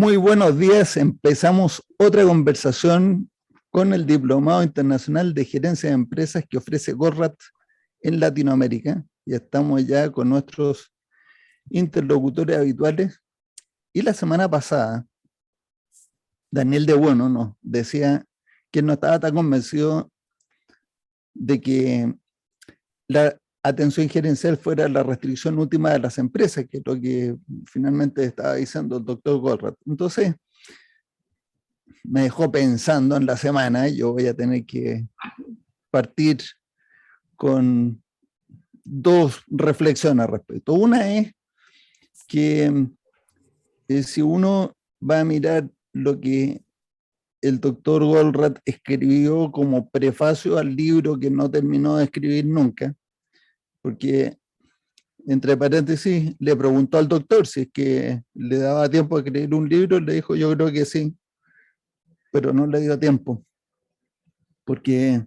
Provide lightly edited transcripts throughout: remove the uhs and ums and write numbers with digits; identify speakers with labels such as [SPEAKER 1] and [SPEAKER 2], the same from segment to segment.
[SPEAKER 1] Muy buenos días. Empezamos otra conversación con el Diplomado Internacional de Gerencia de Empresas que ofrece Goldratt en Latinoamérica. Y estamos ya con nuestros interlocutores habituales. Y la semana pasada, Daniel de Bueno nos decía que no estaba tan convencido de que la atención gerencial fuera la restricción última de las empresas, que es lo que finalmente estaba diciendo el doctor Goldratt. Entonces, me dejó pensando en la semana. Yo voy a tener que partir con dos reflexiones al respecto. Una es que si uno va a mirar lo que el doctor Goldratt escribió como prefacio al libro que no terminó de escribir nunca, porque entre paréntesis le preguntó al doctor si es que le daba tiempo a escribir un libro, le dijo yo creo que sí, pero no le dio tiempo, porque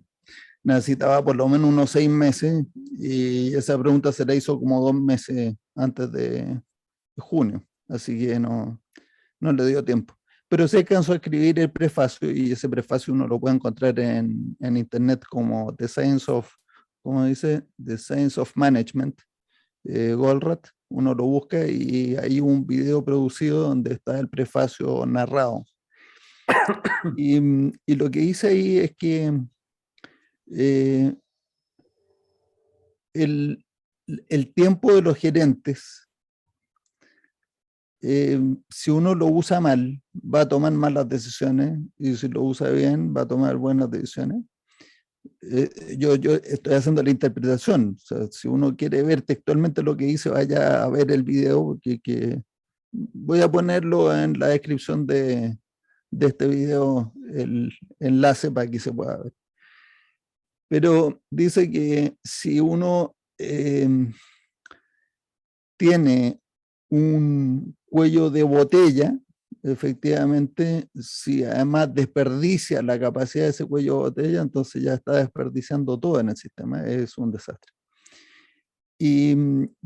[SPEAKER 1] necesitaba por lo menos unos 6 meses y esa pregunta se la hizo como 2 meses antes de junio, así que no le dio tiempo. Pero sí alcanzó a escribir el prefacio y ese prefacio uno lo puede encontrar en internet como The Science of, como dice, The Science of Management, Goldratt. Uno lo busca y hay un video producido donde está el prefacio narrado. Y lo que dice ahí es que eh, el, el tiempo de los gerentes, si uno lo usa mal, va a tomar malas decisiones, y si lo usa bien, va a tomar buenas decisiones. Yo estoy haciendo la interpretación. O sea, si uno quiere ver textualmente lo que dice, vaya a ver el video, porque que voy a ponerlo en la descripción de este video, el enlace para que se pueda ver. Pero dice que si uno tiene un cuello de botella, efectivamente, si además desperdicia la capacidad de ese cuello de botella, entonces ya está desperdiciando todo en el sistema, es un desastre. Y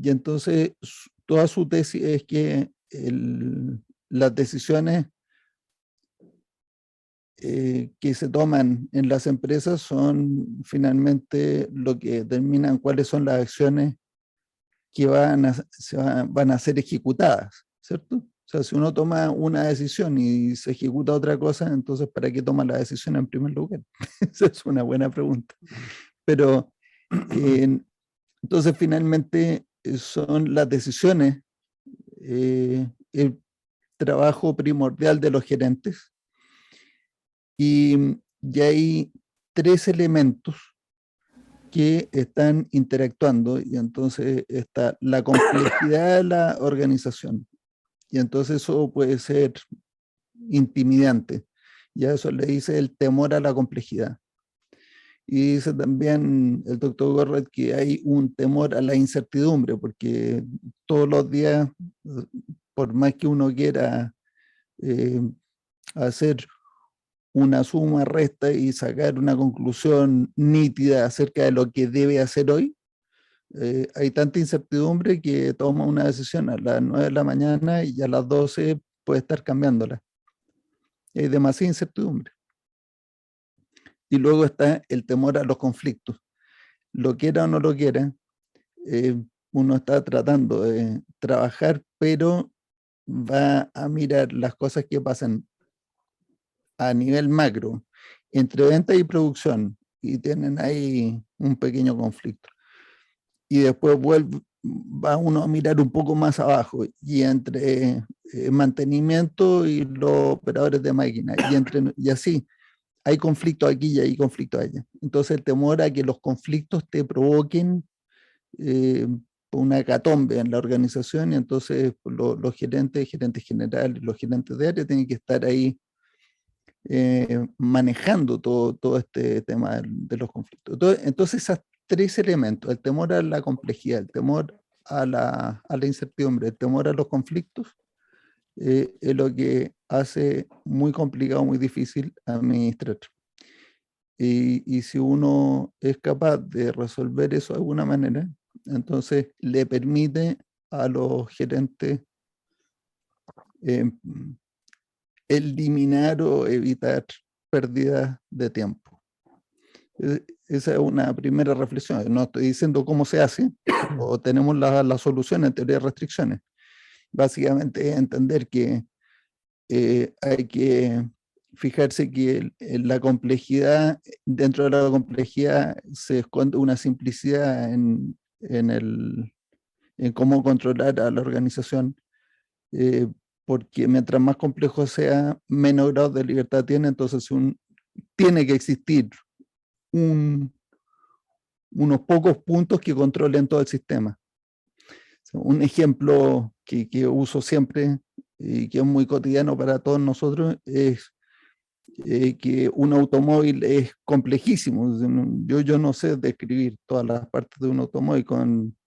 [SPEAKER 1] entonces toda su tesis es que las decisiones que se toman en las empresas son finalmente lo que determinan cuáles son las acciones que van a ser ejecutadas, ¿cierto? O sea, si uno toma una decisión y se ejecuta otra cosa, entonces ¿para qué toma la decisión en primer lugar? Esa es una buena pregunta. Pero entonces finalmente son las decisiones, el trabajo primordial de los gerentes, y hay tres elementos que están interactuando, y entonces está la complejidad de la organización, y entonces eso puede ser intimidante, y a eso le dice el temor a la complejidad. Y dice también el doctor Goldratt que hay un temor a la incertidumbre, porque todos los días, por más que uno quiera eh, hacer una suma, resta y sacar una conclusión nítida acerca de lo que debe hacer hoy, hay tanta incertidumbre que toma una decisión a las 9 de la mañana y a las 12 puede estar cambiándola. Hay demasiada incertidumbre. Y luego está el temor a los conflictos. Lo quiera o no lo quiera, uno está tratando de trabajar, pero va a mirar las cosas que pasan a nivel macro entre venta y producción, y tienen ahí un pequeño conflicto. Y después va uno a mirar un poco más abajo, y entre mantenimiento y los operadores de máquina, y así, hay conflicto aquí y hay conflicto allá. Entonces el temor a que los conflictos te provoquen eh, una hecatombe en la organización, y entonces los gerentes generales, los gerentes de área tienen que estar ahí manejando todo este tema de los conflictos. Entonces, esos tres elementos, el temor a la complejidad, el temor a la incertidumbre, el temor a los conflictos, es lo que hace muy complicado, muy difícil administrar. Y si uno es capaz de resolver eso de alguna manera, entonces le permite a los gerentes eliminar o evitar pérdidas de tiempo. Esa es una primera reflexión. No estoy diciendo cómo se hace, o tenemos la solución en teoría de restricciones. Básicamente entender que hay que fijarse que la complejidad, dentro de la complejidad se esconde una simplicidad en cómo controlar a la organización, porque mientras más complejo sea, menos grado de libertad tiene, entonces tiene que existir unos pocos puntos que controlen todo el sistema. Un ejemplo que uso siempre y que es muy cotidiano para todos nosotros es que un automóvil es complejísimo. Yo no sé describir todas las partes de un automóvil con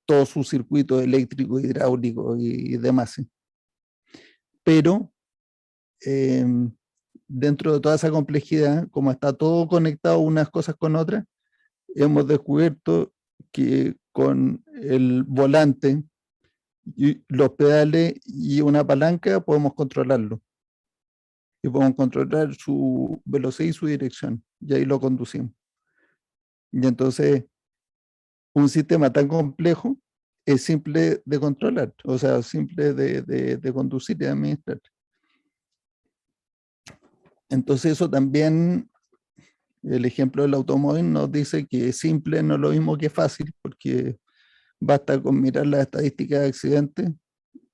[SPEAKER 1] todo su circuito eléctrico, hidráulico y demás. Pero dentro de toda esa complejidad, como está todo conectado unas cosas con otras, hemos descubierto que con el volante, y los pedales y una palanca podemos controlarlo. Y podemos controlar su velocidad y su dirección. Y ahí lo conducimos. Y entonces, un sistema tan complejo es simple de controlar, o sea, simple de conducir y de administrar. Entonces, eso también, el ejemplo del automóvil nos dice que simple no es lo mismo que fácil, porque basta con mirar las estadísticas de accidentes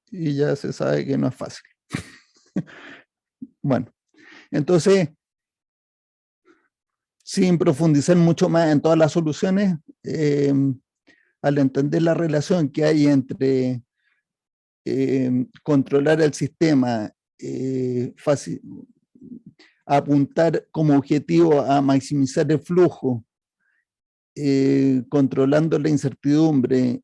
[SPEAKER 1] y ya se sabe que no es fácil. Bueno, entonces, sin profundizar mucho más en todas las soluciones, al entender la relación que hay entre controlar el sistema, apuntar como objetivo a maximizar el flujo, controlando la incertidumbre,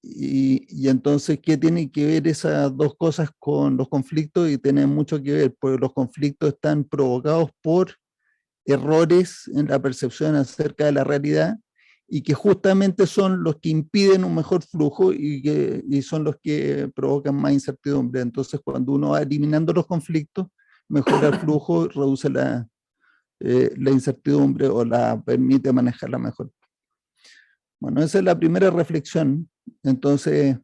[SPEAKER 1] y entonces, ¿qué tiene que ver esas dos cosas con los conflictos? Y tienen mucho que ver, porque los conflictos están provocados por errores en la percepción acerca de la realidad, y que justamente son los que impiden un mejor flujo y son los que provocan más incertidumbre. Entonces, cuando uno va eliminando los conflictos, mejora el flujo, reduce la incertidumbre o la permite manejarla mejor. Bueno, esa es la primera reflexión. Entonces,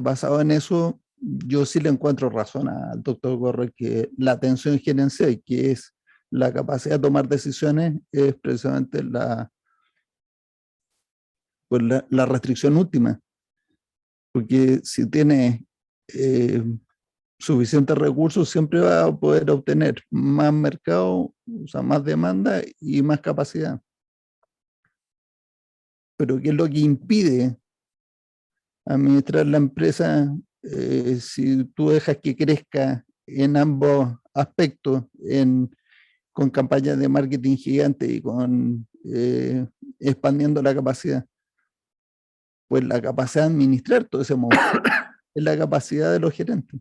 [SPEAKER 1] basado en eso, yo sí le encuentro razón al doctor Gorre que la atención gerencial, que es la capacidad de tomar decisiones, es precisamente la restricción última. Porque si tiene suficientes recursos, siempre va a poder obtener más mercado, o sea, más demanda y más capacidad. Pero ¿qué es lo que impide administrar la empresa si tú dejas que crezca en ambos aspectos, con campañas de marketing gigantes y con expandiendo la capacidad? Pues la capacidad de administrar todo ese monstruo es la capacidad de los gerentes,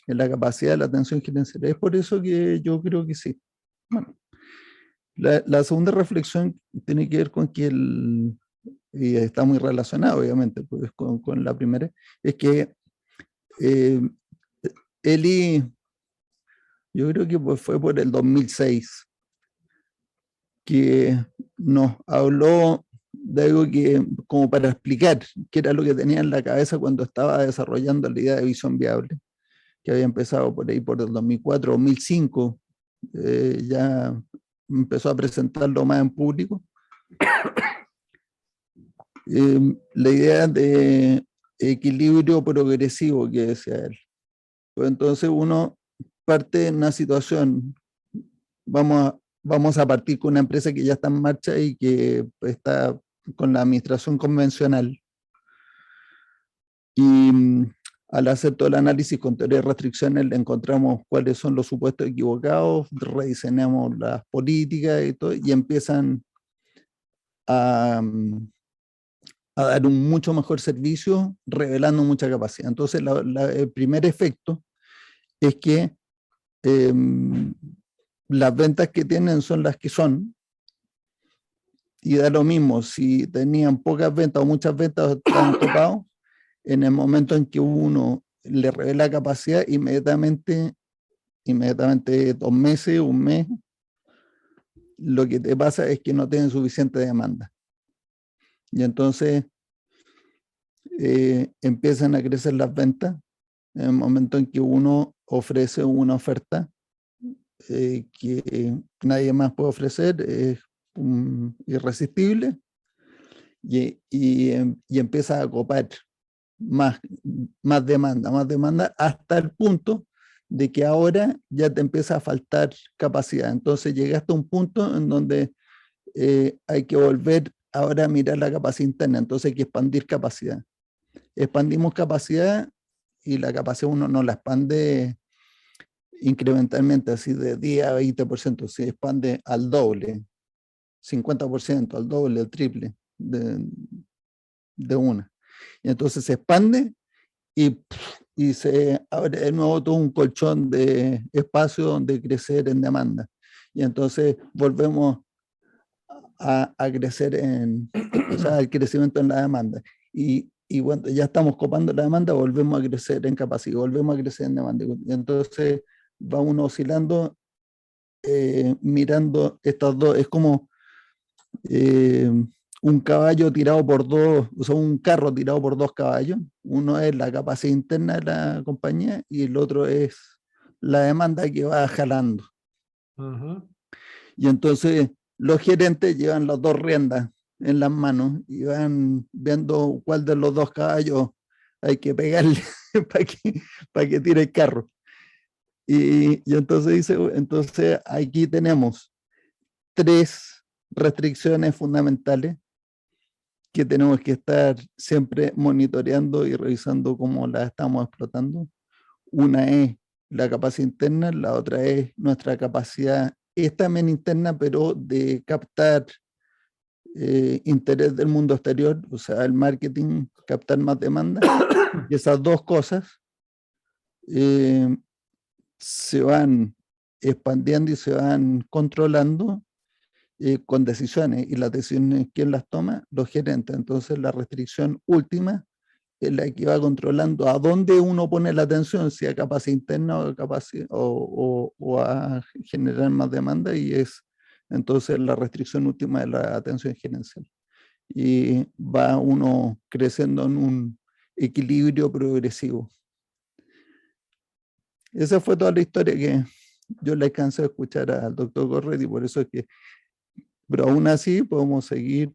[SPEAKER 1] es la capacidad de la atención gerencial. Es por eso que yo creo que sí. Bueno, la segunda reflexión tiene que ver con que y está muy relacionado obviamente pues, con la primera, es que Eli, yo creo que pues fue por el 2006 que nos habló de algo que, como para explicar qué era lo que tenía en la cabeza cuando estaba desarrollando la idea de visión viable, que había empezado por ahí por el 2004, 2005, ya empezó a presentarlo más en público. La idea de equilibrio progresivo que decía él. Pues entonces uno parte de una situación, vamos a partir con una empresa que ya está en marcha y que está con la administración convencional. Y al hacer todo el análisis con teoría de restricciones, le encontramos cuáles son los supuestos equivocados, rediseñamos las políticas y todo, y empiezan a dar un mucho mejor servicio, revelando mucha capacidad. Entonces, el primer efecto es que las ventas que tienen son las que son, y da lo mismo si tenían pocas ventas o muchas ventas, están topados. En el momento en que uno le revela capacidad inmediatamente 2 meses, un mes, lo que te pasa es que no tienen suficiente demanda. Y entonces empiezan a crecer las ventas en el momento en que uno ofrece una oferta que nadie más puede ofrecer, es irresistible, y empieza a copar más, más demanda, hasta el punto de que ahora ya te empieza a faltar capacidad. Entonces llegaste a un punto en donde hay que volver ahora a mirar la capacidad interna, entonces hay que expandir capacidad. Expandimos capacidad y la capacidad uno no la expande incrementalmente, así de 10 a 20%, se expande al doble, 50%, al doble, al triple de una. Y entonces se expande y se abre de nuevo todo un colchón de espacio donde crecer en demanda. Y entonces volvemos a crecer o sea, el crecimiento en la demanda. Y cuando ya estamos copando la demanda, volvemos a crecer en capacidad, volvemos a crecer en demanda. Y entonces va uno oscilando, mirando estas dos, es como eh, un caballo tirado por dos, o sea, un carro tirado por dos caballos. Uno es la capacidad interna de la compañía y el otro es la demanda que va jalando.
[SPEAKER 2] Ujú.
[SPEAKER 1] Y entonces los gerentes llevan las dos riendas en las manos y van viendo cuál de los dos caballos hay que pegarle para que tire el carro. Y entonces dice, entonces aquí tenemos 3 restricciones fundamentales que tenemos que estar siempre monitoreando y revisando cómo las estamos explotando. Una es la capacidad interna, la otra es nuestra capacidad, es también interna, pero de captar interés del mundo exterior, o sea, el marketing, captar más demanda. Y esas dos cosas eh, se van expandiendo y se van controlando con decisiones, y las decisiones, ¿quién las toma? Los gerentes. Entonces la restricción última es la que va controlando a dónde uno pone la atención, si a capacidad interna o, o a generar más demanda, y es entonces la restricción última de la atención gerencial. Y va uno creciendo en un equilibrio progresivo. Esa fue toda la historia que yo le alcancé a escuchar al doctor Corret, y por eso es que, pero aún así podemos seguir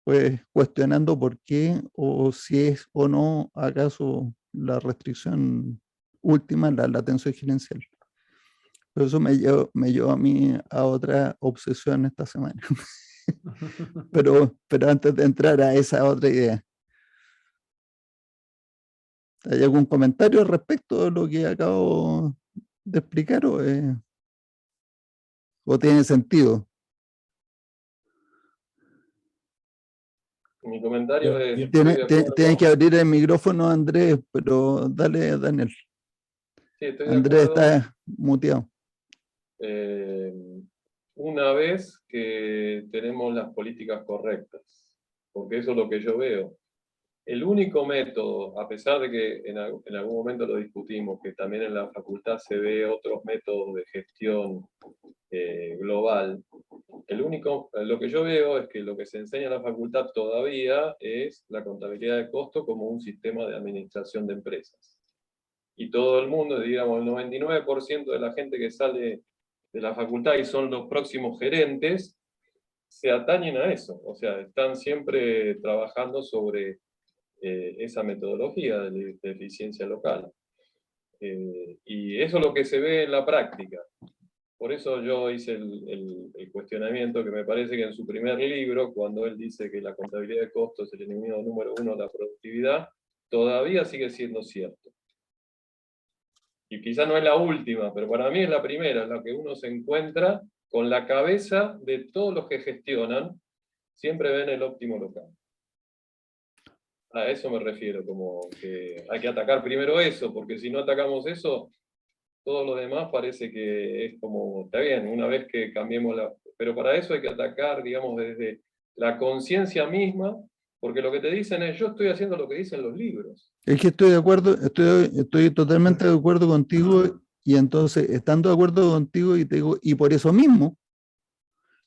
[SPEAKER 1] pues cuestionando por qué, o si es o no acaso la restricción última, la atención gerencial. Pero eso me llevó a mí a otra obsesión esta semana. Pero antes de entrar a esa otra idea, ¿hay algún comentario al respecto de lo que acabo de explicar, o tiene sentido?
[SPEAKER 3] Mi comentario es,
[SPEAKER 2] Bien.
[SPEAKER 3] estoy de
[SPEAKER 1] Tienes que
[SPEAKER 3] acuerdo.
[SPEAKER 1] abrir el micrófono, Andrés, pero dale, Daniel.
[SPEAKER 3] Sí, estoy de
[SPEAKER 1] Andrés
[SPEAKER 3] acuerdo.
[SPEAKER 1] está muteado.
[SPEAKER 3] Una vez que tenemos las políticas correctas, porque eso es lo que yo veo. El único método, a pesar de que en algún momento lo discutimos, que también en la facultad se ve otros métodos de gestión global, lo que yo veo es que lo que se enseña en la facultad todavía es la contabilidad de costo como un sistema de administración de empresas. Y todo el mundo, digamos, el 99% de la gente que sale de la facultad y son los próximos gerentes, se atañen a eso. O sea, están siempre trabajando sobre esa metodología de eficiencia local. Y eso es lo que se ve en la práctica. Por eso yo hice el cuestionamiento, que me parece que en su primer libro, cuando él dice que la contabilidad de costos es el enemigo número 1 de la productividad, todavía sigue siendo cierto. Y quizá no es la última, pero para mí es la primera, es la que uno se encuentra con la cabeza de todos los que gestionan, siempre ven el óptimo local. A eso me refiero, como que hay que atacar primero eso, porque si no atacamos eso, todo lo demás parece que es como, está bien, una vez que cambiemos la... Pero para eso hay que atacar, digamos, desde la conciencia misma Porque lo que te dicen es, yo estoy haciendo lo que dicen los libros.
[SPEAKER 1] Es que estoy de acuerdo, estoy totalmente de acuerdo contigo, y entonces, estando de acuerdo contigo, y te digo, y por eso mismo,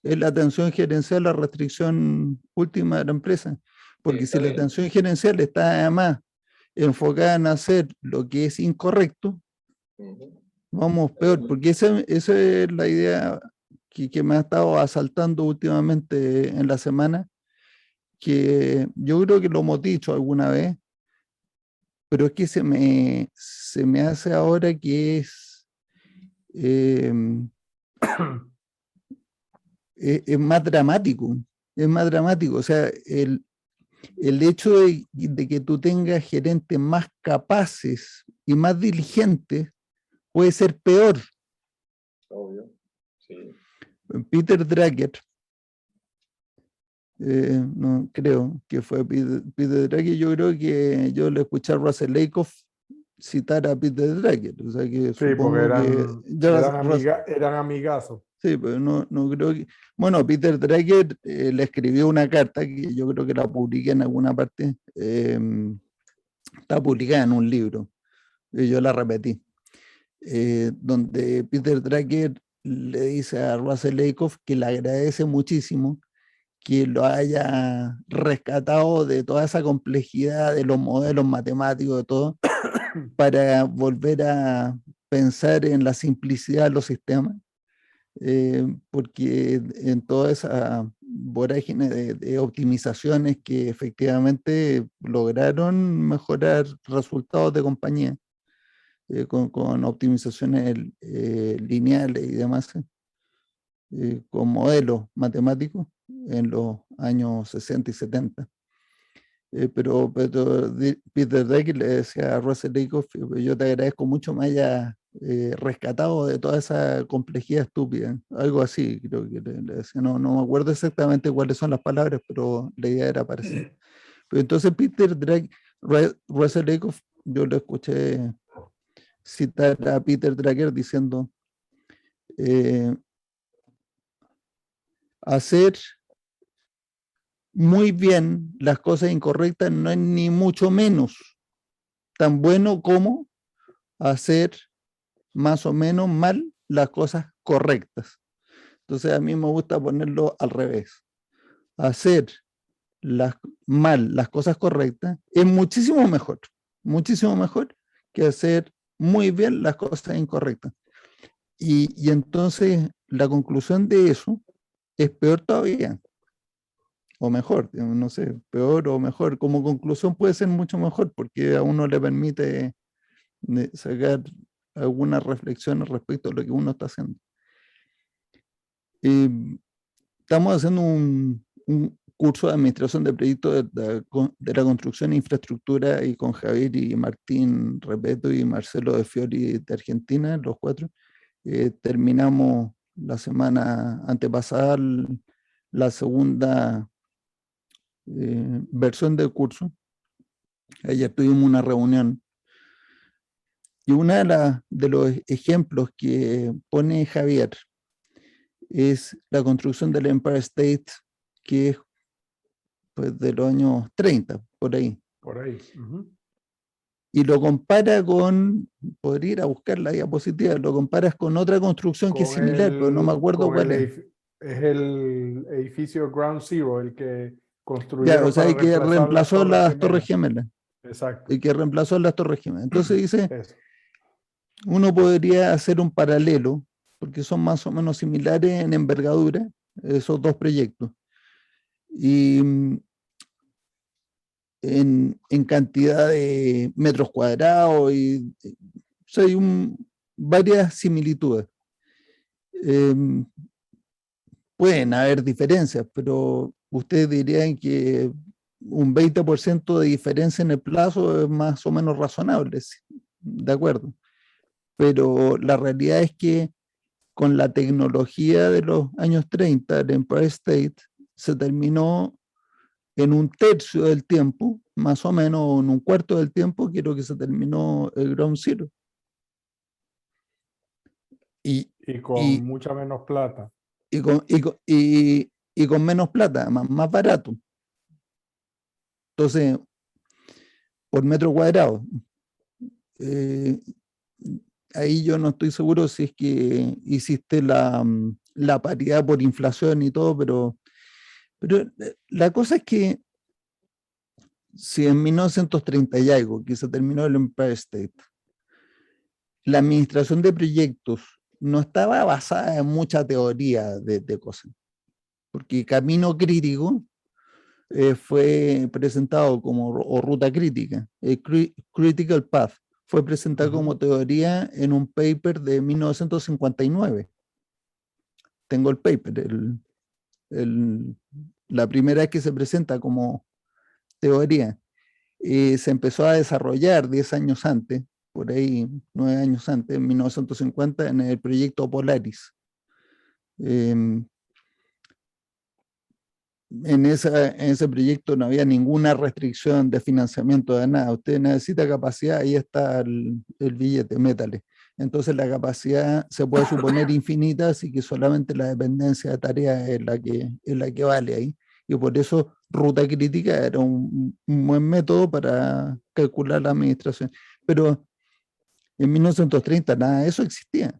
[SPEAKER 1] es la atención gerencial la restricción última de la empresa. Porque si la atención gerencial está además enfocada en hacer lo que es incorrecto, vamos peor, porque esa es la idea que me ha estado asaltando últimamente en la semana, que yo creo que lo hemos dicho alguna vez, pero es que se me hace ahora que eh, es más dramático, es más dramático. O sea, el hecho de que tú tengas gerentes más capaces y más diligentes puede ser peor.
[SPEAKER 3] Obvio, sí.
[SPEAKER 1] Peter Drucker, no creo que fue Peter Drucker, yo creo que yo le escuché a Russell Lakoff citar a Peter Drucker, o sea que
[SPEAKER 2] Sí, porque
[SPEAKER 1] supongo que
[SPEAKER 2] eran amigazos.
[SPEAKER 1] sí, pero no creo que... Bueno, Peter Drucker le escribió una carta que yo creo que la publiqué en alguna parte, está publicada en un libro, y yo la repetí, donde Peter Drucker le dice a Russell Lakoff que le agradece muchísimo que lo haya rescatado de toda esa complejidad de los modelos matemáticos, de todo, para volver a pensar en la simplicidad de los sistemas, porque en toda esa vorágine de optimizaciones que efectivamente lograron mejorar resultados de compañía, con optimizaciones lineales y demás, con modelos matemáticos en los años 60 y 70. Pero Peter Drucker le decía a Russell Lakoff, yo te agradezco mucho me haya rescatado de toda esa complejidad estúpida. Algo así, creo que le decía. No me acuerdo exactamente cuáles son las palabras, pero la idea era parecida. Pero entonces Russell Lakoff, yo lo escuché citar a Peter Drucker diciendo, hacer muy bien las cosas incorrectas no es ni mucho menos tan bueno como hacer más o menos mal las cosas correctas. Entonces a mí me gusta ponerlo al revés. Hacer mal las cosas correctas es muchísimo mejor que hacer muy bien las cosas incorrectas. Y entonces la conclusión de eso es peor todavía, o mejor, no sé, peor o mejor. Como conclusión puede ser mucho mejor porque a uno le permite sacar algunas reflexiones respecto a lo que uno está haciendo. Estamos haciendo un curso de administración de proyectos de la construcción e infraestructura, y con Javier y Martín Repeto y Marcelo de Fiori de Argentina, los cuatro. Terminamos la semana antepasada la segunda versión del curso. Ayer tuvimos una reunión y uno de los ejemplos que pone Javier es la construcción del Empire State, que es pues, de los años 30, por ahí.
[SPEAKER 2] Por ahí.
[SPEAKER 1] Y lo compara podría ir a buscar la diapositiva, lo comparas con otra construcción que es similar, pero no me acuerdo cuál es.
[SPEAKER 2] Es el edificio Ground Zero, el que
[SPEAKER 1] Ya, o
[SPEAKER 2] construyeron
[SPEAKER 1] sea,
[SPEAKER 2] para
[SPEAKER 1] el que
[SPEAKER 2] reemplazar
[SPEAKER 1] reemplazó las Torres Gemelas.
[SPEAKER 2] Exacto.
[SPEAKER 1] El que reemplazó las Torres Gemelas. Entonces dice,
[SPEAKER 2] Eso.
[SPEAKER 1] uno podría hacer un paralelo, porque son más o menos similares en envergadura, esos dos proyectos. Y en cantidad de metros cuadrados, o sea, hay varias similitudes. Pueden haber diferencias, pero ustedes dirían que un 20% de diferencia en el plazo es más o menos razonable, ¿sí? De acuerdo. Pero la realidad es que con la tecnología de los años 30, el Empire State se terminó en un tercio del tiempo, más o menos, o en un cuarto del tiempo, creo que se terminó el Ground Zero.
[SPEAKER 2] Y con mucha menos plata.
[SPEAKER 1] Y con menos plata, más barato. Entonces, por metro cuadrado. Ahí yo no estoy seguro si es que hiciste la paridad por inflación y todo, pero la cosa es que si en 1930 y algo, que se terminó el Empire State, la administración de proyectos no estaba basada en mucha teoría de cosas, porque Camino Crítico fue presentado como o ruta crítica, Critical Path, fue presentado como teoría en un paper de 1959. Tengo el paper, la primera vez que se presenta como teoría. Se empezó a desarrollar 10 años antes, por ahí 9 años antes, en 1950, en el proyecto Polaris. En ese proyecto no había ninguna restricción de financiamiento de nada. Usted necesita capacidad, ahí está el billete, métale. Entonces la capacidad se puede suponer infinita, así que solamente la dependencia de tareas es la que vale ahí. Y por eso ruta crítica era un buen método para calcular la administración. Pero en 1930 nada de eso existía.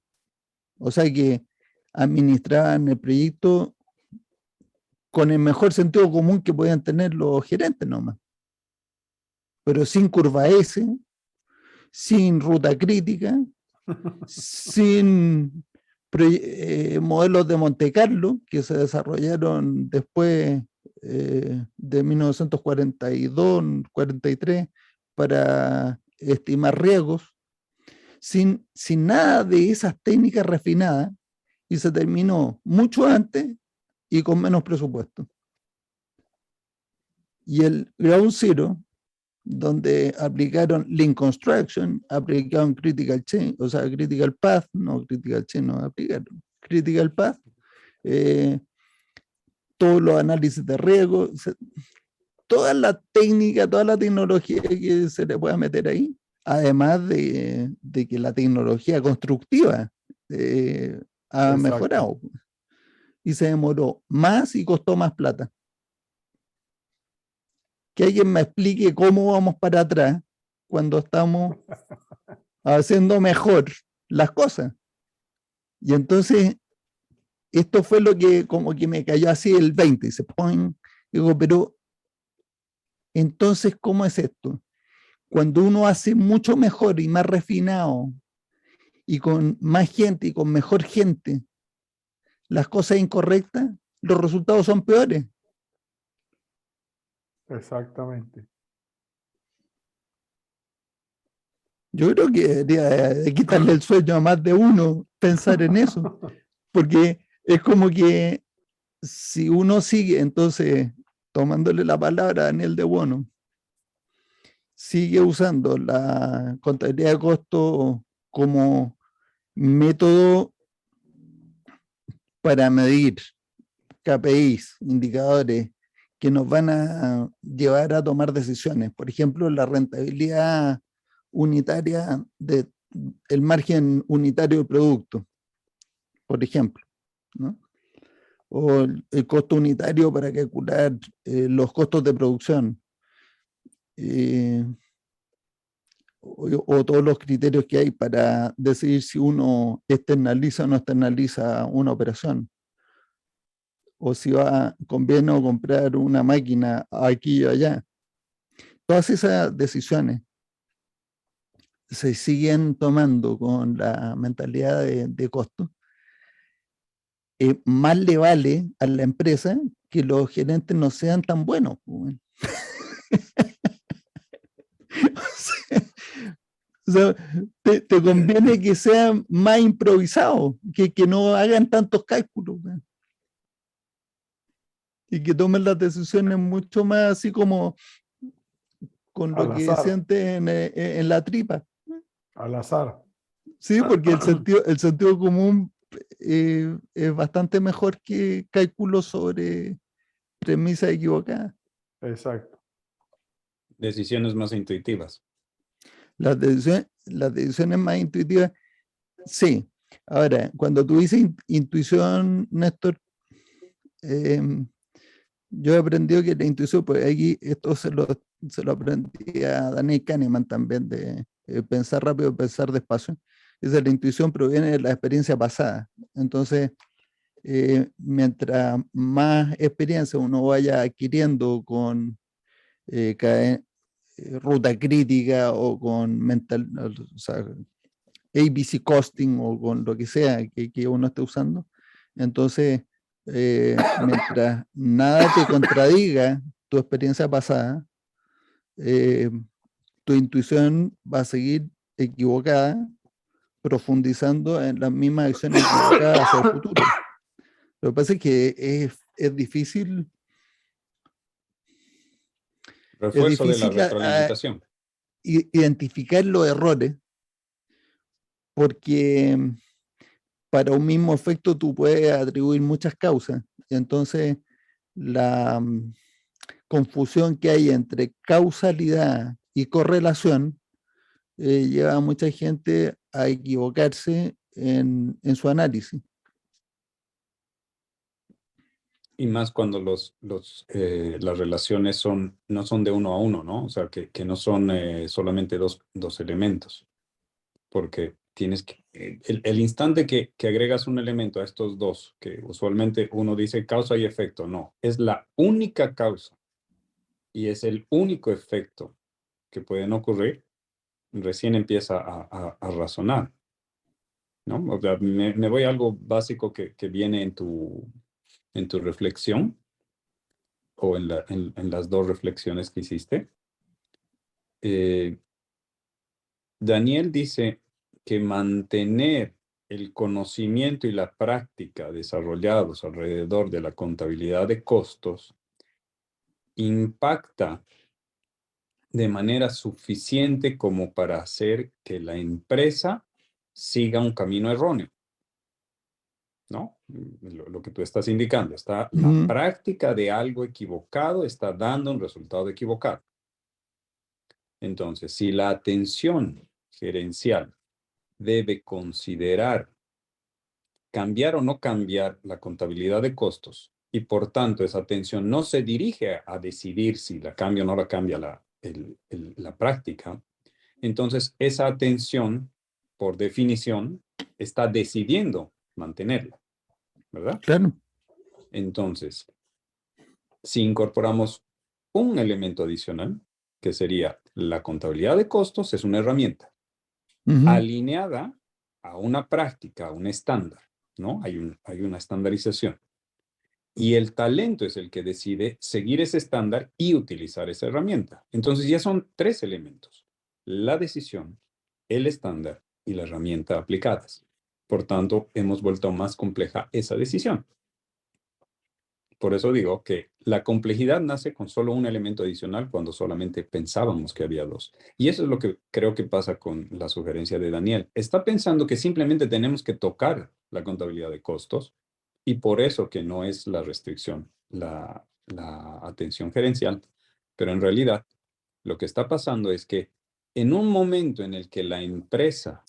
[SPEAKER 1] O sea que administraban el proyecto con el mejor sentido común que podían tener los gerentes nomás. Pero sin curva S, sin ruta crítica, sin modelos de Monte Carlo que se desarrollaron después de 1942-43 para estimar riesgos, sin nada de esas técnicas refinadas, y se terminó mucho antes y con menos presupuesto. Y el Ground Zero, donde aplicaron Lean Construction, aplicaron Critical Chain, o sea, Critical Path, no Critical Chain, no aplicaron Critical Path, todos los análisis de riesgo, toda la técnica, toda la tecnología que se le pueda meter ahí, además de que la tecnología constructiva ha mejorado. Y se demoró más y costó más plata. Que alguien me explique cómo vamos para atrás cuando estamos haciendo mejor las cosas. Y entonces, esto fue lo que como que me cayó así el 20. Y se ponen, digo, pero entonces, ¿cómo es esto? Cuando uno hace mucho mejor y más refinado y con más gente y con mejor gente, las cosas incorrectas, los resultados son peores.
[SPEAKER 2] Exactamente.
[SPEAKER 1] Yo creo que debería quitarle el sueño a más de uno pensar en eso, porque es como que si uno sigue, entonces, tomándole la palabra a Daniel de Bono, sigue usando la contabilidad de costo como método para medir KPIs, indicadores que nos van a llevar a tomar decisiones. Por ejemplo, la rentabilidad unitaria el margen unitario de producto, por ejemplo, ¿no? O el costo unitario para calcular los costos de producción, o todos los criterios que hay para decidir si uno externaliza o no externaliza una operación, o si conviene o comprar una máquina aquí o allá. Todas esas decisiones se siguen tomando con la mentalidad de costo. Más le vale a la empresa que los gerentes no sean tan buenos. O sea, te conviene que sean más improvisados, que no hagan tantos cálculos, y que tomen las decisiones mucho más así como con lo que sienten en la tripa.
[SPEAKER 2] Al azar.
[SPEAKER 1] Sí, porque el sentido común es bastante mejor que cálculos sobre premisas equivocadas.
[SPEAKER 2] Exacto.
[SPEAKER 4] Decisiones más intuitivas.
[SPEAKER 1] Las decisiones más intuitivas, sí. Ahora, cuando tú dices intuición, Néstor, Yo he aprendido que la intuición, pues aquí esto se lo aprendí a Daniel Kahneman también, de pensar rápido, pensar despacio. Dice, la intuición proviene de la experiencia pasada. Entonces, mientras más experiencia uno vaya adquiriendo con ruta crítica o con mental, o sea, ABC costing o con lo que sea que uno esté usando, entonces, mientras nada te contradiga tu experiencia pasada, eh, tu intuición va a seguir equivocada, profundizando en las mismas acciones equivocadas hacia el futuro. Lo que pasa es que es difícil,
[SPEAKER 4] Refuerzo de la retroalimentación.
[SPEAKER 1] identificar los errores, porque para un mismo efecto tú puedes atribuir muchas causas. Y entonces la confusión que hay entre causalidad y correlación lleva a mucha gente a equivocarse en su análisis.
[SPEAKER 4] Y más cuando las relaciones no son de uno a uno, ¿no? O sea, que no son solamente dos elementos. Porque tienes que, el instante que agregas un elemento a estos dos, que usualmente uno dice causa y efecto, no, es la única causa y es el único efecto que pueden ocurrir, recién empieza a razonar, ¿no? O sea, me voy a algo básico que viene en tu reflexión o en las dos reflexiones que hiciste. Daniel dice que mantener el conocimiento y la práctica desarrollados alrededor de la contabilidad de costos impacta de manera suficiente como para hacer que la empresa siga un camino erróneo, ¿no? Lo que tú estás indicando, la práctica de algo equivocado está dando un resultado equivocado. Entonces, si la atención gerencial debe considerar cambiar o no cambiar la contabilidad de costos y por tanto esa atención no se dirige a decidir si la cambia o no la cambia la práctica, entonces esa atención, por definición, está decidiendo mantenerla, ¿verdad?
[SPEAKER 1] Claro.
[SPEAKER 4] Entonces, si incorporamos un elemento adicional, que sería la contabilidad de costos, es una herramienta alineada a una práctica, a un estándar, ¿no? Hay una estandarización. Y el talento es el que decide seguir ese estándar y utilizar esa herramienta. Entonces ya son 3 elementos: la decisión, el estándar y la herramienta aplicadas. Por tanto, hemos vuelto más compleja esa decisión. Por eso digo que la complejidad nace con solo un elemento adicional cuando solamente pensábamos que había 2. Y eso es lo que creo que pasa con la sugerencia de Daniel. Está pensando que simplemente tenemos que tocar la contabilidad de costos y por eso que no es la restricción, la atención gerencial. Pero en realidad, lo que está pasando es que en un momento en el que la empresa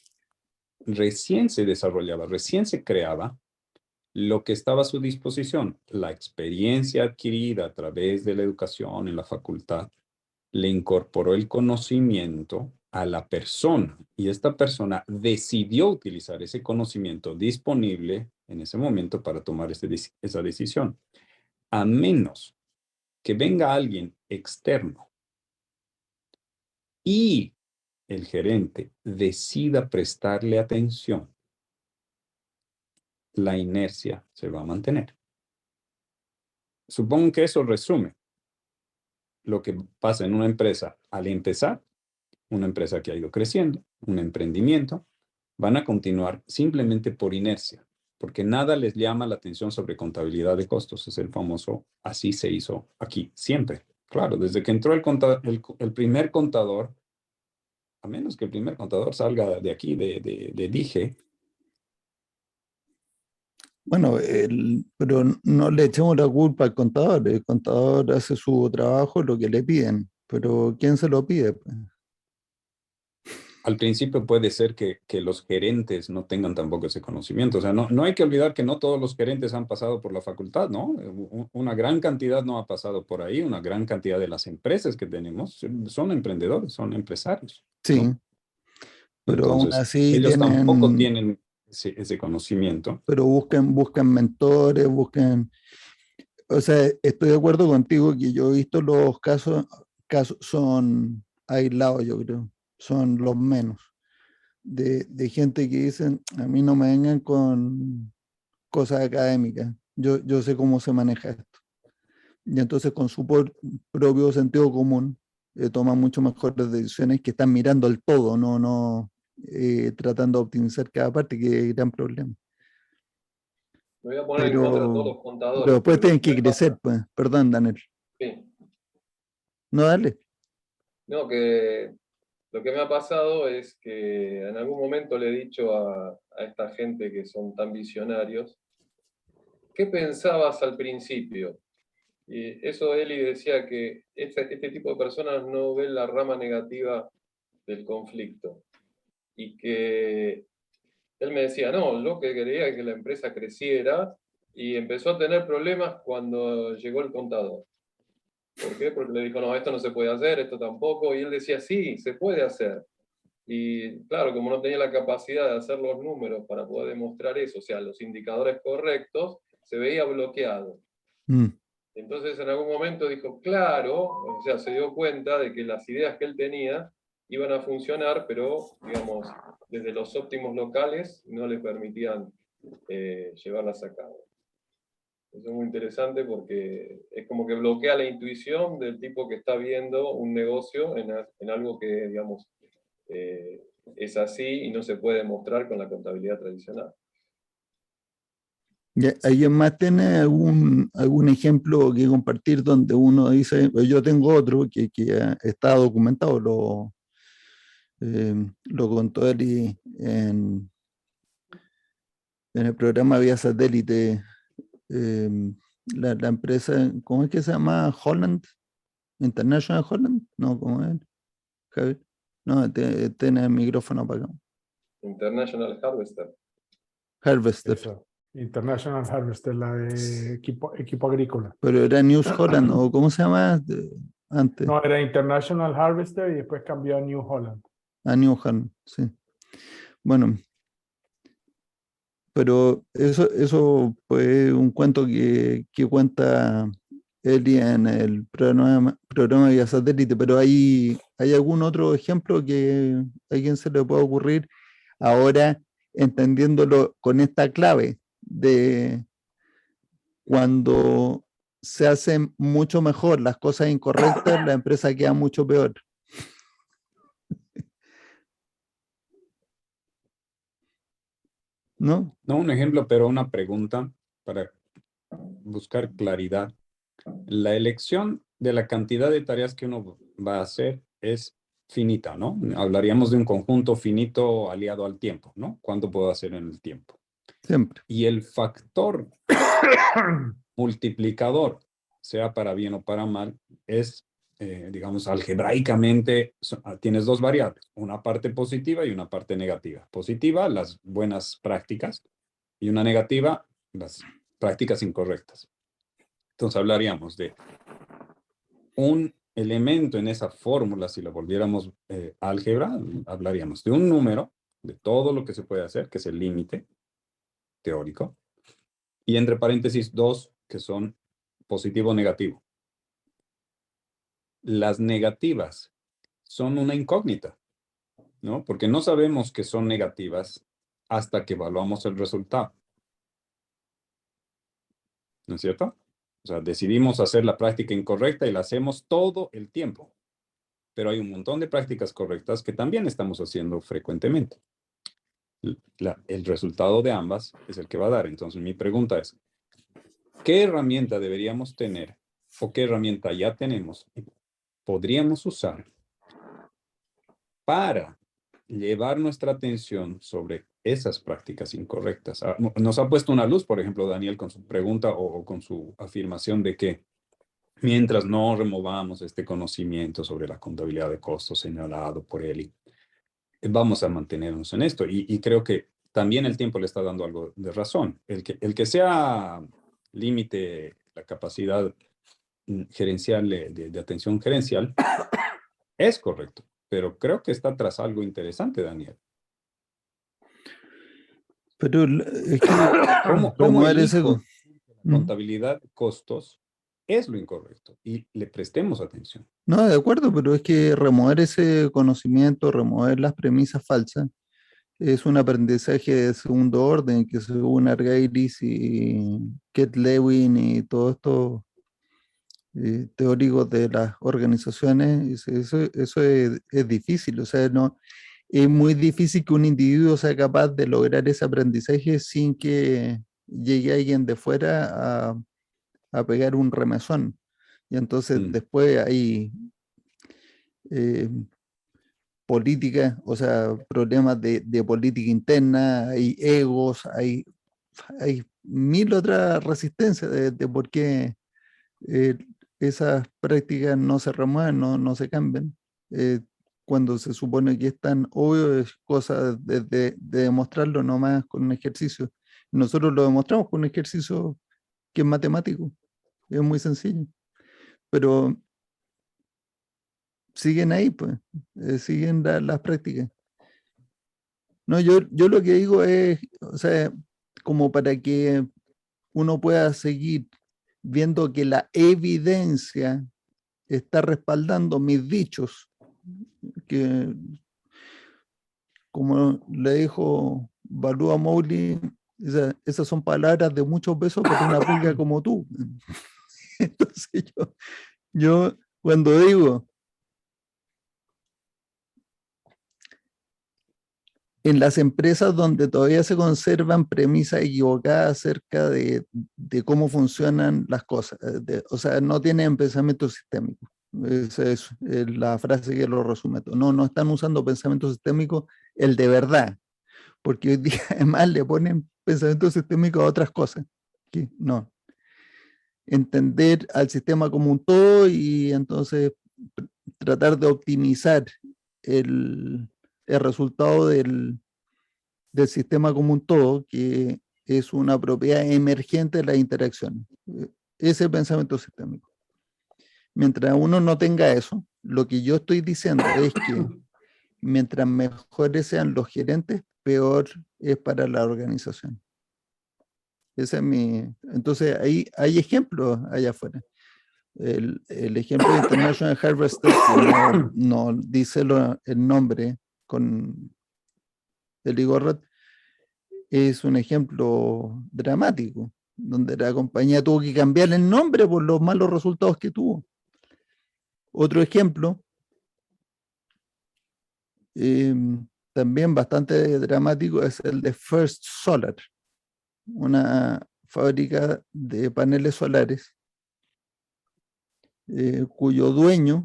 [SPEAKER 4] recién se desarrollaba, recién se creaba, lo que estaba a su disposición, la experiencia adquirida a través de la educación en la facultad, le incorporó el conocimiento a la persona y esta persona decidió utilizar ese conocimiento disponible en ese momento para tomar esa decisión. A menos que venga alguien externo y el gerente decida prestarle atención, la inercia se va a mantener. Supongo que eso resume lo que pasa en una empresa al empezar, una empresa que ha ido creciendo, un emprendimiento, van a continuar simplemente por inercia, porque nada les llama la atención sobre contabilidad de costos. Es el famoso, así se hizo aquí, siempre. Claro, desde que entró el primer contador, a menos que el primer contador salga de aquí, de Dije.
[SPEAKER 1] Bueno, pero no le echemos la culpa al contador. El contador hace su trabajo, lo que le piden, pero ¿quién se lo pide?
[SPEAKER 4] al principio puede ser que los gerentes no tengan tampoco ese conocimiento. O sea, no hay que olvidar que no todos los gerentes han pasado por la facultad, ¿no? Una gran cantidad no ha pasado por ahí, una gran cantidad de las empresas que tenemos son emprendedores, son empresarios,
[SPEAKER 1] Sí,
[SPEAKER 4] ¿no?
[SPEAKER 1] pero aún
[SPEAKER 4] Entonces,
[SPEAKER 1] así
[SPEAKER 4] ellos tampoco
[SPEAKER 1] tienen,
[SPEAKER 4] tienen ese conocimiento.
[SPEAKER 1] pero buscan mentores, o sea, estoy de acuerdo contigo que yo he visto los casos son aislados, yo creo, son los menos, de gente que dicen, a mí no me vengan con cosas académicas, yo sé cómo se maneja esto. Y entonces con su propio sentido común toman mucho mejores decisiones que están mirando el todo, no tratando de optimizar cada parte, que es el gran problema.
[SPEAKER 3] Me voy a poner en contra de todos
[SPEAKER 1] Pero,
[SPEAKER 3] los
[SPEAKER 1] pero
[SPEAKER 3] contadores,
[SPEAKER 1] después
[SPEAKER 3] pero lo
[SPEAKER 1] tienen
[SPEAKER 3] que
[SPEAKER 1] que
[SPEAKER 3] me
[SPEAKER 1] crecer,
[SPEAKER 3] pasa,
[SPEAKER 1] pues. Perdón, Daniel.
[SPEAKER 3] sí,
[SPEAKER 1] No, dale.
[SPEAKER 3] no, que lo que me ha pasado es que en algún momento le he dicho a esta gente que son tan visionarios, ¿qué pensabas al principio? Y eso Eli decía que este tipo de personas no ven la rama negativa del conflicto. Y que él me decía, no, lo que quería es que la empresa creciera y empezó a tener problemas cuando llegó el contador. ¿Por qué? Porque le dijo, no, esto no se puede hacer, esto tampoco. Y él decía, sí, se puede hacer. Y claro, como no tenía la capacidad de hacer los números para poder demostrar eso, o sea, los indicadores correctos, se veía bloqueado.
[SPEAKER 1] Mm.
[SPEAKER 3] Entonces en algún momento dijo, claro, o sea, se dio cuenta de que las ideas que él tenía iban a funcionar, pero, digamos, desde los óptimos locales no le permitían llevarlas a cabo. Eso es muy interesante porque es como que bloquea la intuición del tipo que está viendo un negocio en algo que, digamos, es así y no se puede demostrar con la contabilidad tradicional.
[SPEAKER 1] ¿Alguien más tiene algún ejemplo que compartir donde uno dice, yo tengo otro que está documentado, lo contó Eli en el programa vía satélite, la empresa, ¿cómo es que se llama? Holland, International Holland, no, ¿cómo es? Javier, no, tiene el micrófono apagado.
[SPEAKER 3] International Harvester.
[SPEAKER 1] Harvester,
[SPEAKER 2] Eso. International Harvester, la de equipo agrícola.
[SPEAKER 1] pero era News Holland, o ¿cómo se llama antes?
[SPEAKER 2] No, era International Harvester y después cambió a New Holland.
[SPEAKER 1] A New Holland, sí. Bueno, pero eso pues un cuento que cuenta Eli en el programa vía satélite, pero ¿hay algún otro ejemplo que a alguien se le pueda ocurrir ahora entendiéndolo con esta clave de cuando se hacen mucho mejor las cosas incorrectas, la empresa queda mucho peor? ¿No?
[SPEAKER 4] No un ejemplo, pero una pregunta para buscar claridad. La elección de la cantidad de tareas que uno va a hacer es finita, ¿no? Hablaríamos de un conjunto finito aliado al tiempo, ¿no? ¿Cuánto puedo hacer en el tiempo?
[SPEAKER 1] Siempre.
[SPEAKER 4] Y el factor multiplicador, sea para bien o para mal, es, digamos, algebraicamente tienes dos variables, una parte positiva y una parte negativa. Positiva, las buenas prácticas, y una negativa, las prácticas incorrectas. Entonces hablaríamos de un elemento en esa fórmula, si lo volviéramos álgebra, hablaríamos de un número, de todo lo que se puede hacer, que es el límite teórico, y entre paréntesis dos, que son positivo o negativo. Las negativas son una incógnita, ¿no? Porque no sabemos que son negativas hasta que evaluamos el resultado. ¿No es cierto? O sea, decidimos hacer la práctica incorrecta y la hacemos todo el tiempo. Pero hay un montón de prácticas correctas que también estamos haciendo frecuentemente. El resultado de ambas es el que va a dar. Entonces, mi pregunta es, ¿qué herramienta deberíamos tener o qué herramienta ya tenemos y podríamos usar para llevar nuestra atención sobre esas prácticas incorrectas? Nos ha puesto una luz, por ejemplo, Daniel, con su pregunta o con su afirmación de que mientras no removamos este conocimiento sobre la contabilidad de costos señalado por él, vamos a mantenernos en esto. Y creo que también el tiempo le está dando algo de razón. El que sea límite la capacidad gerencial de atención gerencial es correcto, pero creo que está tras algo interesante, Daniel.
[SPEAKER 1] Pero es que
[SPEAKER 4] ¿Cómo
[SPEAKER 1] remover ese...
[SPEAKER 4] elijo la contabilidad de costos es lo incorrecto? Y le prestemos atención.
[SPEAKER 1] No, de acuerdo, pero es que remover ese conocimiento, remover las premisas falsas, es un aprendizaje de segundo orden que según Argyris y Kate Lewin y todos estos teóricos de las organizaciones, eso es difícil, o sea, no, es muy difícil que un individuo sea capaz de lograr ese aprendizaje sin que llegue alguien de fuera a pegar un remesón. Y entonces después hay política, o sea, problemas de política interna, hay egos, hay mil otras resistencias de por qué esas prácticas no se remueven, no se cambian. Cuando se supone que es tan obvio, es cosa de demostrarlo nomás con un ejercicio. Nosotros lo demostramos con un ejercicio que es matemático, es muy sencillo, pero siguen ahí, pues, siguen las prácticas. No, yo lo que digo es, o sea, como para que uno pueda seguir viendo que la evidencia está respaldando mis dichos, que como le dijo Balúa Mowgli, esas son palabras de muchos besos para una pulga como tú. Entonces yo cuando digo en las empresas donde todavía se conservan premisas equivocadas acerca de cómo funcionan las cosas, o sea, no tienen pensamiento sistémico. Esa es la frase que lo resume todo. No están usando pensamiento sistémico, el de verdad, porque hoy día además le ponen pensamiento sistémico a otras cosas. No. Entender al sistema como un todo y entonces tratar de optimizar el resultado del sistema como un todo, que es una propiedad emergente de las interacciones. Ese pensamiento sistémico. Mientras uno no tenga eso, lo que yo estoy diciendo es que mientras mejores sean los gerentes, peor es para la organización. Ese es entonces ahí hay ejemplos allá afuera. El ejemplo de International Harvester, que no dice el nombre con Eli Gorrat, es un ejemplo dramático, donde la compañía tuvo que cambiar el nombre por los malos resultados que tuvo. Otro ejemplo, también bastante dramático, es el de First Solar, una fábrica de paneles solares, cuyo dueño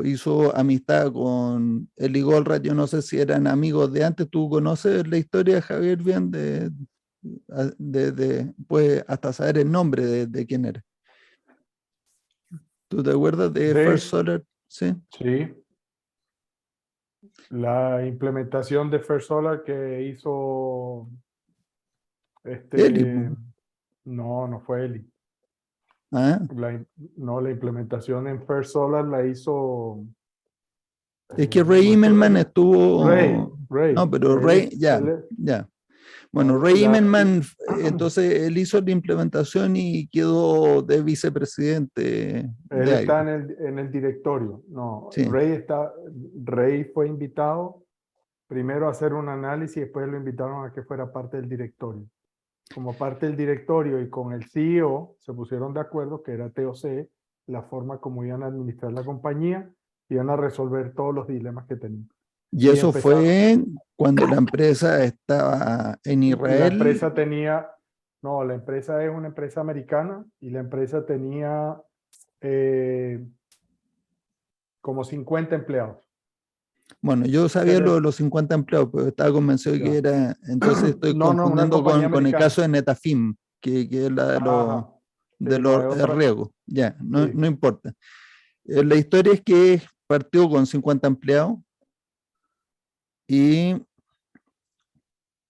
[SPEAKER 1] hizo amistad con Eli Goldratt. Yo no sé si eran amigos de antes. Tú conoces la historia, Javier, bien, pues hasta saber el nombre de quién era. ¿Tú te acuerdas de First Solar? Sí.
[SPEAKER 2] Sí. La implementación de First Solar que hizo
[SPEAKER 1] Eli.
[SPEAKER 2] no fue Eli.
[SPEAKER 1] ¿Ah?
[SPEAKER 2] La implementación en First Solar la hizo.
[SPEAKER 1] Es que Ray Immelman estuvo.
[SPEAKER 2] Ray.
[SPEAKER 1] No, pero Ray, ya. Bueno, Ray Immelman, entonces él hizo la implementación y quedó de vicepresidente.
[SPEAKER 2] Él está en el directorio. No, sí. Ray fue invitado primero a hacer un análisis y después lo invitaron a que fuera parte del directorio. Como parte del directorio y con el CEO se pusieron de acuerdo que era TOC, la forma como iban a administrar la compañía, iban a resolver todos los dilemas que tenían.
[SPEAKER 1] Y eso fue cuando la empresa estaba en Israel.
[SPEAKER 2] La empresa la empresa es una empresa americana y la empresa tenía como 50 empleados.
[SPEAKER 1] Bueno, yo sabía lo de los 50 empleados, pero estaba convencido de que era, entonces estoy confundiendo con el caso de Netafim, que es la de los riegos. Ya, no importa. La historia es que partió con 50 empleados y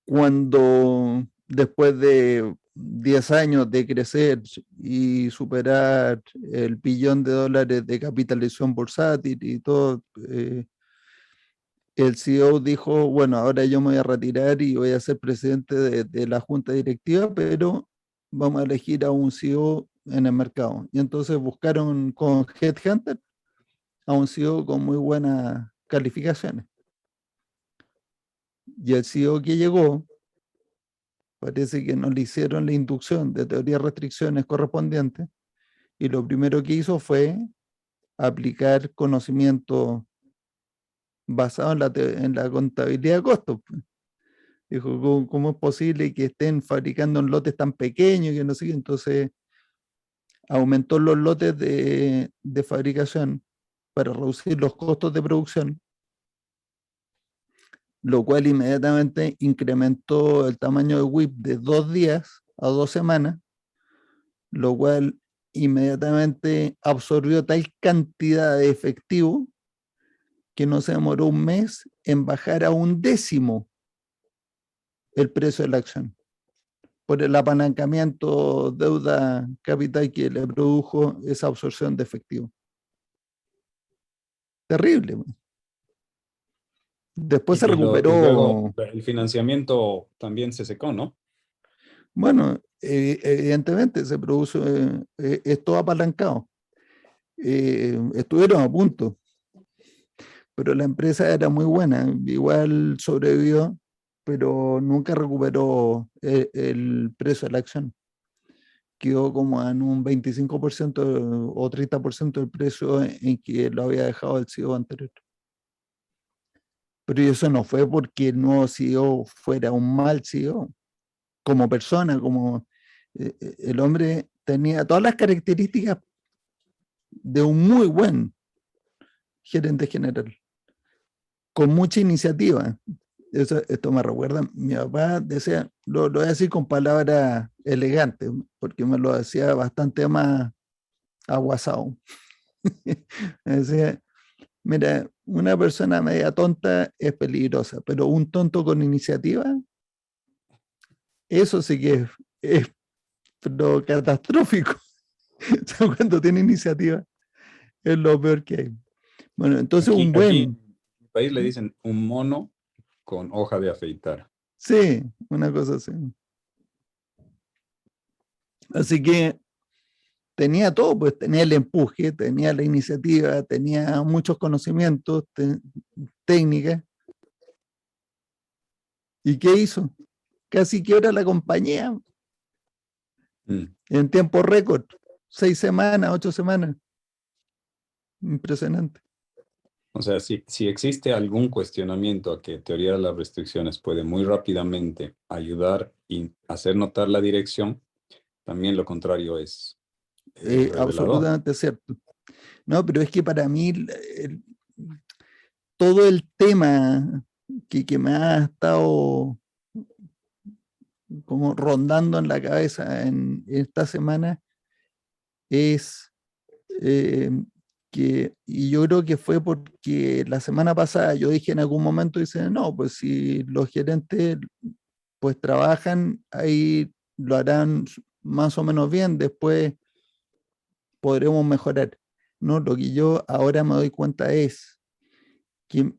[SPEAKER 1] cuando después de 10 años de crecer y superar el $1 billón de capitalización bursátil y todo, el CEO dijo, bueno, ahora yo me voy a retirar y voy a ser presidente de la junta directiva, pero vamos a elegir a un CEO en el mercado. Y entonces buscaron con Headhunter a un CEO con muy buenas calificaciones. Y el CEO que llegó, parece que no le hicieron la inducción de teoría de restricciones correspondientes, y lo primero que hizo fue aplicar conocimiento basado en la contabilidad de costos. Dijo, ¿cómo es posible que estén fabricando en lotes tan pequeños? Que no sé qué? Entonces aumentó los lotes de fabricación para reducir los costos de producción, lo cual inmediatamente incrementó el tamaño de WIP de 2 días a 2 semanas, lo cual inmediatamente absorbió tal cantidad de efectivo que no se demoró un mes en bajar a 1/10 el precio de la acción, por el apalancamiento deuda capital que le produjo esa absorción de efectivo. Terrible. Después se
[SPEAKER 4] Y luego
[SPEAKER 1] recuperó.
[SPEAKER 4] el financiamiento también se secó, ¿no?
[SPEAKER 1] Bueno, evidentemente se produjo, es todo apalancado. Estuvieron a punto, pero la empresa era muy buena, igual sobrevivió, pero nunca recuperó el precio de la acción. Quedó como en un 25% o 30% del precio en que lo había dejado el CEO anterior. Pero eso no fue porque el nuevo CEO fuera un mal CEO. Como persona, como el hombre tenía todas las características de un muy buen gerente general, con mucha iniciativa. Esto me recuerda, mi papá decía, lo voy a decir con palabras elegantes, porque me lo decía bastante más aguasado. Me decía, mira, una persona media tonta es peligrosa, pero un tonto con iniciativa, eso sí que es pero catastrófico. O sea, cuando tiene iniciativa, es lo peor que hay. Bueno, entonces
[SPEAKER 4] Aquí
[SPEAKER 1] un
[SPEAKER 4] en
[SPEAKER 1] buen,
[SPEAKER 4] mi país le dicen un mono con hoja de afeitar.
[SPEAKER 1] sí, una cosa así. Así que tenía todo, pues tenía el empuje, tenía la iniciativa, tenía muchos conocimientos, técnicas. ¿Y qué hizo? Casi quiebra la compañía en tiempo récord, 6 semanas, 8 semanas. Impresionante.
[SPEAKER 4] O sea, si existe algún cuestionamiento a que teoría de las restricciones puede muy rápidamente ayudar y hacer notar la dirección, también lo contrario es revelador.
[SPEAKER 1] Absolutamente cierto. No, pero es que para mí todo el tema que me ha estado como rondando en la cabeza en esta semana es y yo creo que fue porque la semana pasada yo dije en algún momento, dice, no, pues si los gerentes pues trabajan, ahí lo harán más o menos bien, después podremos mejorar. No, lo que yo ahora me doy cuenta es que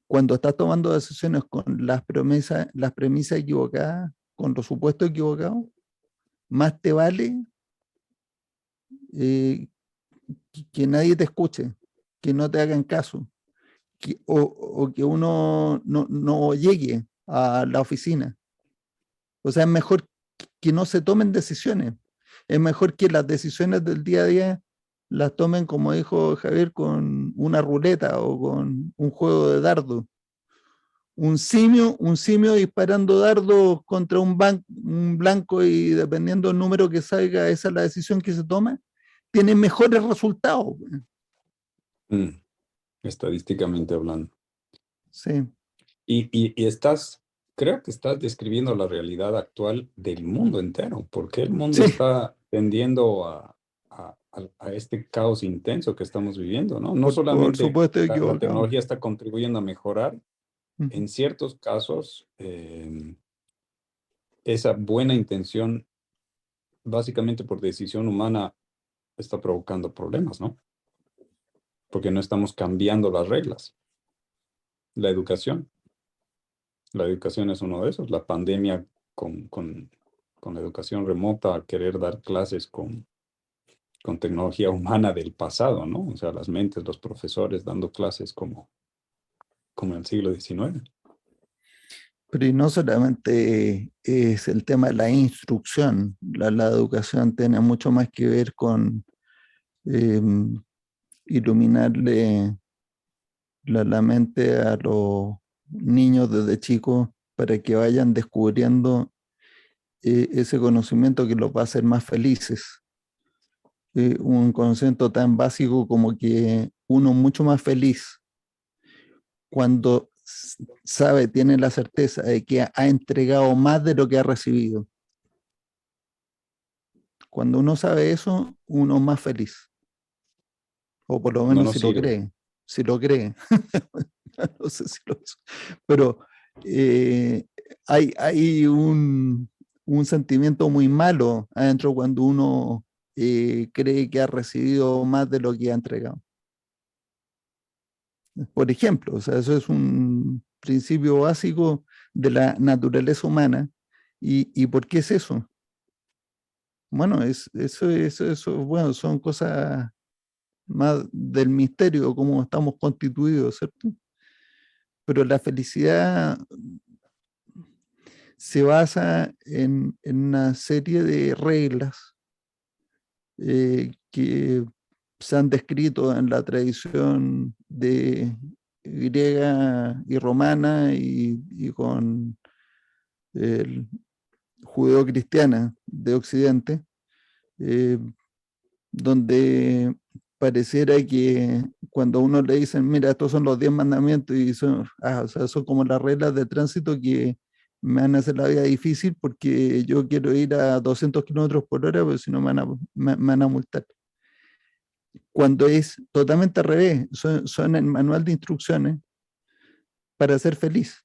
[SPEAKER 1] cuando estás tomando decisiones con las premisas equivocadas, con los supuestos equivocados, más te vale eh, que nadie te escuche, que no te hagan caso, o que uno no llegue a la oficina. O sea, es mejor que no se tomen decisiones. Es mejor que las decisiones del día a día las tomen, como dijo Javier, con una ruleta o con un juego de dardo. Un simio disparando dardos contra un blanco y dependiendo del número que salga, esa es la decisión que se toma, tiene mejores resultados.
[SPEAKER 4] Estadísticamente hablando.
[SPEAKER 1] Sí.
[SPEAKER 4] Y creo que estás describiendo la realidad actual del mundo entero, porque el mundo
[SPEAKER 1] Sí.
[SPEAKER 4] está tendiendo a a este caos intenso que estamos viviendo, ¿no? No solamente
[SPEAKER 1] por supuesto
[SPEAKER 4] la
[SPEAKER 1] equivocado.
[SPEAKER 4] tecnología está contribuyendo a mejorar, en ciertos casos, esa buena intención, básicamente por decisión humana, está provocando problemas, ¿no? Porque no estamos cambiando las reglas. La educación es uno de esos. La pandemia con la educación remota, querer dar clases con tecnología humana del pasado, ¿no? O sea, las mentes, los profesores dando clases como en el siglo XIX.
[SPEAKER 1] Pero y no solamente es el tema de la instrucción, la educación tiene mucho más que ver con iluminarle la mente a los niños desde chicos para que vayan descubriendo ese conocimiento que los va a hacer más felices. Un concepto tan básico como que uno es mucho más feliz cuando sabe, tiene la certeza de que ha entregado más de lo que ha recibido. Cuando uno sabe eso, uno es más feliz. O por lo
[SPEAKER 4] No
[SPEAKER 1] menos
[SPEAKER 4] nos
[SPEAKER 1] si lo
[SPEAKER 4] sirve.
[SPEAKER 1] cree. Si lo cree. No sé si lo hizo. Pero hay un sentimiento muy malo adentro cuando uno cree que ha recibido más de lo que ha entregado. Por ejemplo, o sea, eso es un principio básico de la naturaleza humana. ¿Y por qué es eso? Bueno, bueno, son cosas más del misterio, cómo estamos constituidos, ¿cierto? Pero la felicidad se basa en una serie de reglas que se han descrito en la tradición de griega y romana y con el judeo-cristiana de Occidente, eh, donde pareciera que cuando a uno le dicen, mira, estos son los 10 mandamientos y son, o sea, son como las reglas de tránsito que me van a hacer la vida difícil porque yo quiero ir a 200 kilómetros por hora, pero si no me van a multar. Cuando es totalmente al revés, son el manual de instrucciones para ser feliz.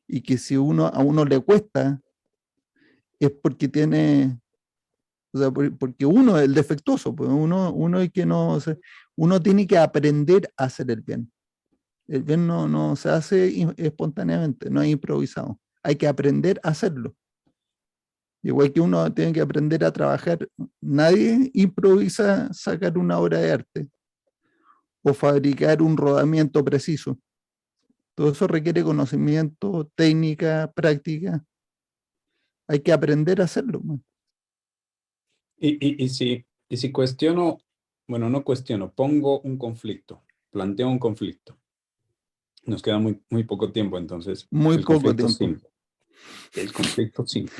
[SPEAKER 1] Y que si a uno le cuesta, es porque tiene, o sea, porque uno es el defectuoso, pues uno es que no, o sea, uno tiene que aprender a hacer el bien. El bien no se hace espontáneamente, no es improvisado. Hay que aprender a hacerlo. Igual que uno tiene que aprender a trabajar, nadie improvisa sacar una obra de arte o fabricar un rodamiento preciso. Todo eso requiere conocimiento, técnica, práctica. Hay que aprender a hacerlo.
[SPEAKER 4] Y si cuestiono, bueno, no cuestiono, pongo un conflicto, planteo un conflicto. Nos queda muy poco tiempo, entonces
[SPEAKER 1] Muy
[SPEAKER 4] el
[SPEAKER 1] poco
[SPEAKER 4] conflicto
[SPEAKER 1] tiempo.
[SPEAKER 4] simple. El conflicto simple.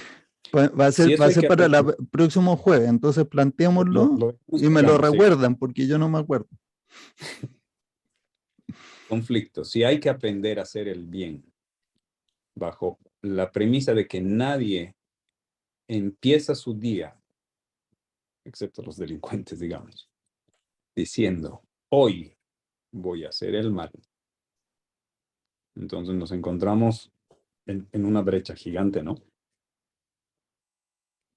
[SPEAKER 1] Va a
[SPEAKER 4] Si
[SPEAKER 1] ser,
[SPEAKER 4] eso hay que
[SPEAKER 1] para el
[SPEAKER 4] aprender,
[SPEAKER 1] próximo jueves, entonces planteémoslo
[SPEAKER 4] dejamos
[SPEAKER 1] y me lo
[SPEAKER 4] picando, sí.
[SPEAKER 1] recuerdan porque yo no me acuerdo.
[SPEAKER 4] Conflicto. Si hay que aprender a hacer el bien bajo la premisa de que nadie empieza su día, excepto los delincuentes, digamos, diciendo, hoy voy a hacer el mal. Entonces nos encontramos en una brecha gigante, ¿no?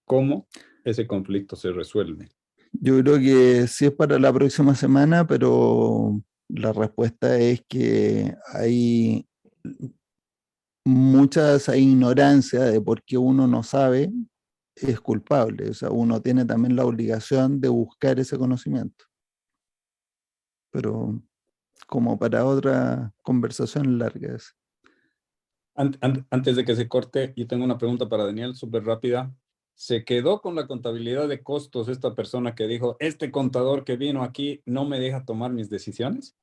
[SPEAKER 4] ¿Cómo ese conflicto se resuelve?
[SPEAKER 1] Yo creo que sí es para la próxima semana, pero la respuesta es que hay mucha esa ignorancia de por qué uno no sabe, es culpable. O sea, uno tiene también la obligación de buscar ese conocimiento. Pero como para otra conversación larga.
[SPEAKER 4] Antes de que se corte, yo tengo una pregunta para Daniel, súper rápida. ¿Se quedó con la contabilidad de costos esta persona que dijo, este contador que vino aquí no me deja tomar mis decisiones?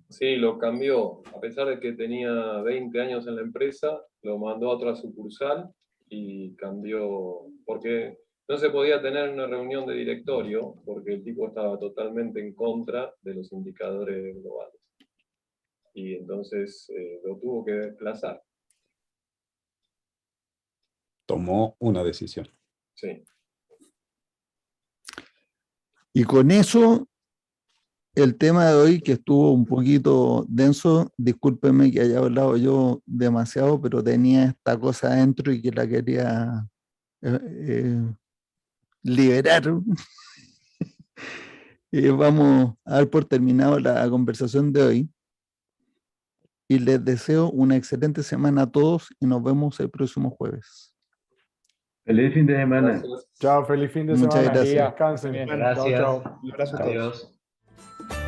[SPEAKER 3] Sí, lo cambió. A pesar de que tenía 20 años en la empresa, lo mandó a otra sucursal y cambió, porque no se podía tener una reunión de directorio, porque el tipo estaba totalmente en contra de los indicadores globales. Y entonces lo tuvo que desplazar.
[SPEAKER 4] Tomó una decisión.
[SPEAKER 3] Sí.
[SPEAKER 1] Y con eso, el tema de hoy, que estuvo un poquito denso, discúlpeme que haya hablado yo demasiado, pero tenía esta cosa adentro y que la quería liberar. Vamos a dar por terminado la conversación de hoy. Y les deseo una excelente semana a todos y nos vemos el próximo jueves.
[SPEAKER 5] Feliz fin de semana.
[SPEAKER 3] Gracias.
[SPEAKER 2] Chao, feliz fin de
[SPEAKER 1] Muchas
[SPEAKER 2] semana.
[SPEAKER 1] gracias.
[SPEAKER 2] Descansen.
[SPEAKER 6] Bien.
[SPEAKER 2] Chao,
[SPEAKER 5] Gracias.
[SPEAKER 2] chao.
[SPEAKER 6] Un abrazo a todos.
[SPEAKER 5] Adiós.